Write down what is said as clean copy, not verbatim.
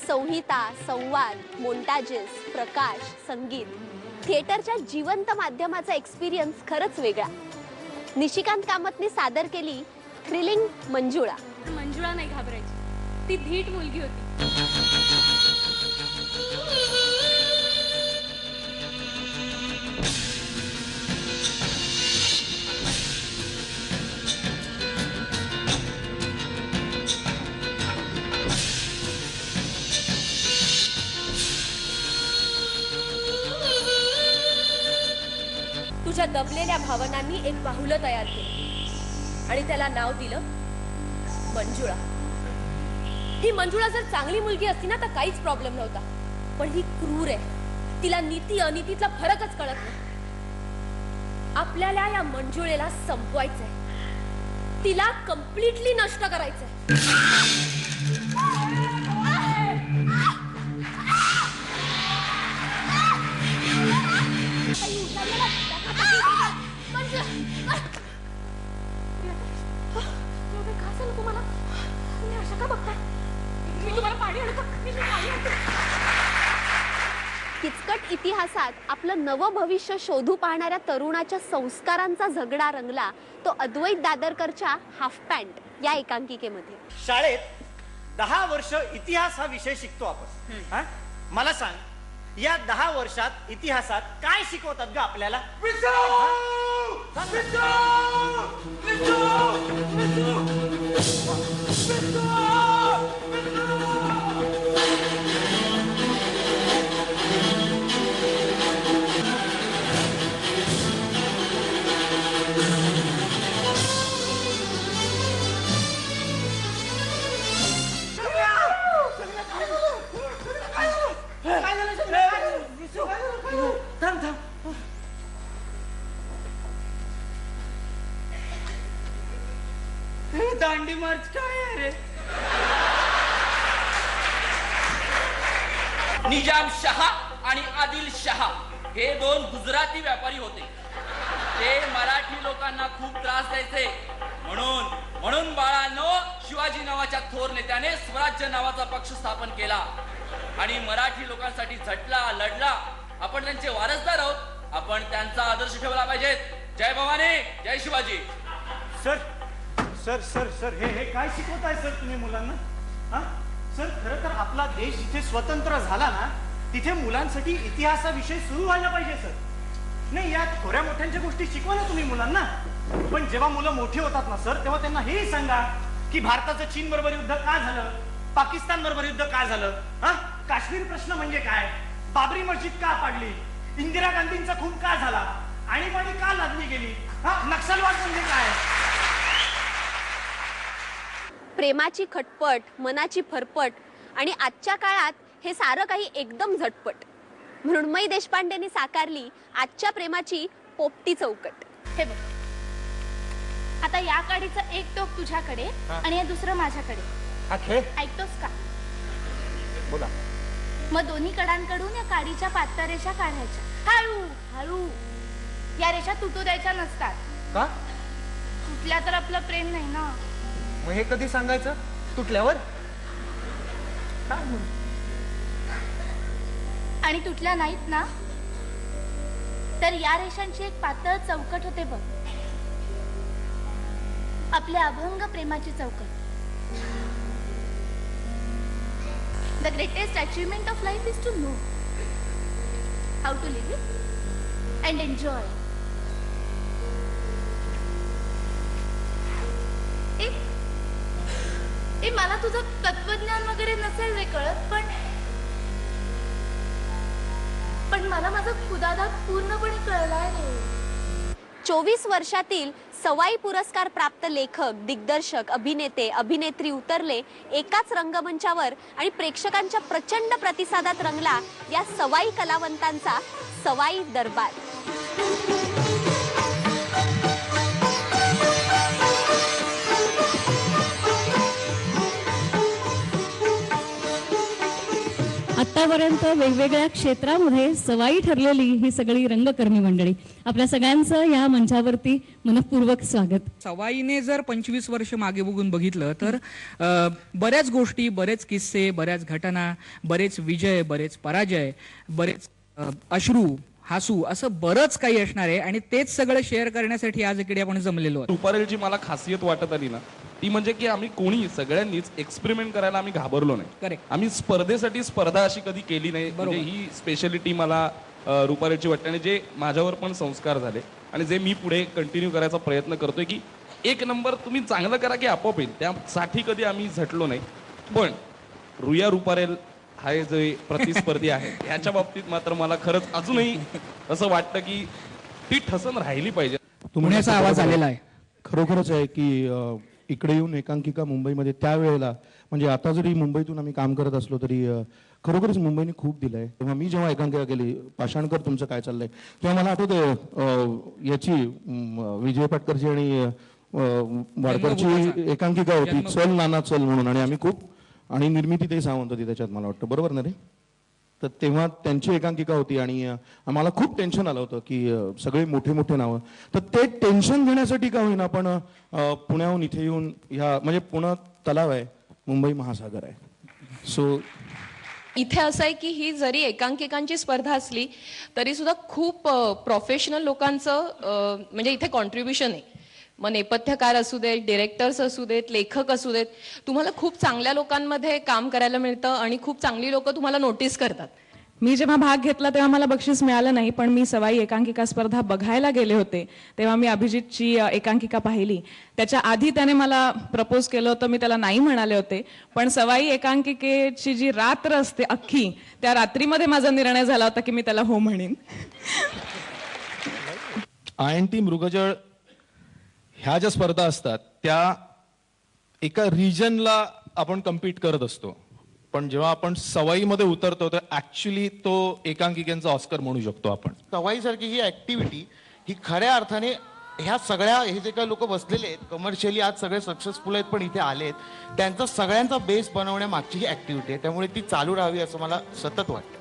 संहिता, संवाद, मोंटाजेस, प्रकाश, संगीत, थिएटरच्या जिवंत माध्यमाचा एक्सपिरियन्स खरंच वेगळा. निशिकांत कामतने सादर केली थ्रिलिंग मंजुळा. मंजुळा नाही घाबरायची, ती धीट मुलगी होती. तुझ्या दबलेल्या भावनांनी एक बाहुलं तयार केलं आणि त्याला नाव दिलं मंजुळा. ही मंजुळा जर चांगली मुलगी असती ना तर काहीच प्रॉब्लेम नव्हता, पण ही क्रूर आहे. तिला नीती अनितीतला फरकच कळत नाही. आपल्याला या मंजुळेला संपवायचंय, तिला कम्प्लिटली नष्ट करायचंय. किचकट इतिहासात आपलं नवं भविष्य शोधू पाहणाऱ्या तरुणाच्या संस्कारांचा झगडा रंगला तो अद्वैत दादरकरच्या हाफ पॅन्ट या एकांकिकेमध्ये. शाळेत 10 वर्ष इतिहास हा विषय शिकतो आपण. मला सांग, या 10 वर्षात इतिहासात काय शिकवतात ग आपल्याला? दांडी मार्च काय आहे रे? निजाम शहा आणि आदिल शहा हे 2 गुजराती व्यापारी होते. ते मराठी लोकांना खूप त्रास द्यायचे. म्हणून बाळांनो, शिवाजी नावाच्या थोर नेत्याने स्वराज्य नावाचा पक्ष स्थापन केला आणि मराठी लोकांसाठी झटला, लढला. आपण त्यांचे वारसदार आहोत. आपण त्यांचा आदर्श ठेवला पाहिजे. Jai Bhavani, Jai Shivaji. Sir sir sir sir हे काय शिकवताय सर तुम्ही मुलांना? हा सर, खरं तर आपला देश जिथे स्वतंत्र झाला ना तिथे मुलांसाठी इतिहासाविषयी सुरू व्हायला पाहिजे सर. नाही, या थोड्या मोठ्यांच्या गोष्टी शिकवा ना तुम्ही मुलांना. पण जेव्हा मुलं मोठी होतात ना सर, तेव्हा त्यांना हेही सांगा की भारताचं चीन बरोबर युद्ध का झालं, पाकिस्तान बरोबर युद्ध का झालं, काश्मीर प्रश्न म्हणजे काय, बाबरी मस्जिद का पाडली, इंदिरा गांधींचा खून का झाला, आणीबाणी का लादली गेली, नक्षलवाद म्हणजे काय. प्रेमाची खटपट, मनाची फरफट आणि आजच्या काळात हे सारं काही एकदम झटपट. मृण्मयी देशपांडेंनी साकारली आजच्या प्रेमाची पोपटी चौकट. हे बघ, आता या काडीचं एक टोक तुझ्याकडे आणि हे दुसरं माझ्याकडे. ऐकतोस का? बोला. मग दोन्ही कडांकडून या काडीच्या पातळ रेषा काढायच्या. हळू हळू. या रेषा तुटू द्यायच्या नसतात. का? तुटल्या तर आपलं प्रेम नाही ना. मग हे कधी सांगायचं? तुटल्यावर? आणि तुटल्या नाहीत ना तर या रेषांची एक पातळ चौकट होते बघ, आपल्या अभंग प्रेमाची चौकट. The greatest achievement of life is to know how to live it and enjoy. मला तुझं तत्वज्ञान वगैरे नसेल रे कळत, पण मला माझं खुदादा पूर्णपणे कळलाय रे. 24 वर्षातील सवाई पुरस्कार प्राप्त लेखक, दिग्दर्शक, अभिनेते, अभिनेत्री उतरले एकाच रंगमंचावर आणि प्रेक्षकांच्या प्रचंड प्रतिसादात रंगला या सवाई कलावंतांचा सवाई दरबार. आता आतापर्यंत वेगवेगळ्या क्षेत्रामध्ये सवाई ठरलेली ही सगळी रंगकर्मी मंडळी, आपल्या सगळ्यांचं या मंचावरती मनपूर्वक स्वागत. सवाईने जर 25 वर्ष मागे बघून बघितलं तर बऱ्याच गोष्टी, बरेच किस्से, बऱ्याच घटना, बरेच विजय, बरेच पराजय, बरेच अश्रू, हसू, असं बरंच काही असणार आहे आणि तेच सगळं शेअर करण्यासाठी आज इकडे आपण जमलेलो आहोत. रुपारेलची मला खासियत वाटत आली ना ती म्हणजे की आम्ही कोणी सगळ्यांनीच एक्सपेरिमेंट करायला आम्ही घाबरलो नाही. करेक्ट. आम्ही स्पर्धेसाठी स्पर्धा अशी कधी केली नाही. म्हणजे ही स्पेशालिटी मला रुपारेलची वाटते आणि जे माझ्यावर पण संस्कार झाले आणि जे मी पुढे कंटिन्यू करायचा प्रयत्न करतोय की एक नंबर तुम्ही चांगलं करा की आपोआप येईल, त्यासाठी कधी आम्ही झटलो नाही. पण रुया रुपारेल हा जे प्रतिस्पर्धी आहे ह्याच्या बाबतीत मात्र मला खरंच अजूनही असं वाटतं की ती ठसन राहिली पाहिजे. पुण्याचा आवाज आलेला आहे. खरोखरच आहे की इकडे येऊन एकांकिका मुंबईमध्ये त्यावेळेला, म्हणजे आता जरी मुंबईतून आम्ही काम करत असलो तरी खरोखरच मुंबईने खूप दिलं आहे. तेव्हा मी जेव्हा एकांकिका केली पाषाणकर तुमचं काय चाललंय, तेव्हा मला आठवतं याची विजय पाटकरची आणि वाडकरची एकांकिका होती, चल नाना चल म्हणून, आणि आम्ही खूप, आणि निर्मिती ते सावंत होती त्याच्यात मला वाटतं, बरोबर ना रे? तर तेव्हा त्यांची एकांकिका होती आणि आम्हाला खूप टेन्शन आलं होतं की सगळे मोठे मोठे नावं, तर ते टेन्शन घेण्यासाठी का होईना पण पुण्याहून इथे येऊन ह्या, म्हणजे पुणे तलाव आहे, मुंबई महासागर आहे. सो इथे असं आहे की ही जरी एकांकिकांची स्पर्धा असली तरी सुद्धा खूप प्रोफेशनल लोकांचं म्हणजे इथे कॉन्ट्रीब्युशन आहे. मग नेपथ्यकार असू देत, डिरेक्टर्स असू देत, लेखक असू देत, तुम्हाला खूप चांगल्या लोकांमध्ये काम करायला मिळतं आणि खूप चांगली लोक तुम्हाला नोटीस करतात. मी जेव्हा भाग घेतला तेव्हा मला बक्षीस मिळालं नाही, पण मी सवाई एकांकिका स्पर्धा बघायला गेले होते तेव्हा मी अभिजितची एकांकिका पाहिली. त्याच्या आधी त्याने मला प्रपोज केलं होतं, मी त्याला नाही म्हणाले होते, पण सवाई एकांकिकेची जी रात्र असते अख्खी, त्या रात्रीमध्ये माझा निर्णय झाला होता की मी त्याला हो म्हणेन. INT मृगजळ ह्या ज्या स्पर्धा असतात त्या एका रिजनला आपण कम्पीट करत असतो, पण जेव्हा आपण सवाईमध्ये उतरतो तर ऍक्च्युली तो एकांकिकेचा ऑस्कर म्हणू शकतो आपण. सवाईसारखी ही ऍक्टिव्हिटी ही खऱ्या अर्थाने ह्या सगळ्या, हे जे काही लोक बसलेले आहेत कमर्शियली आज सगळे सक्सेसफुल आहेत पण इथे आलेत, त्यांचा सगळ्यांचा बेस बनवण्यामागची ही ऍक्टिव्हिटी आहे, त्यामुळे ती चालू राहावी असं मला सतत वाटतं.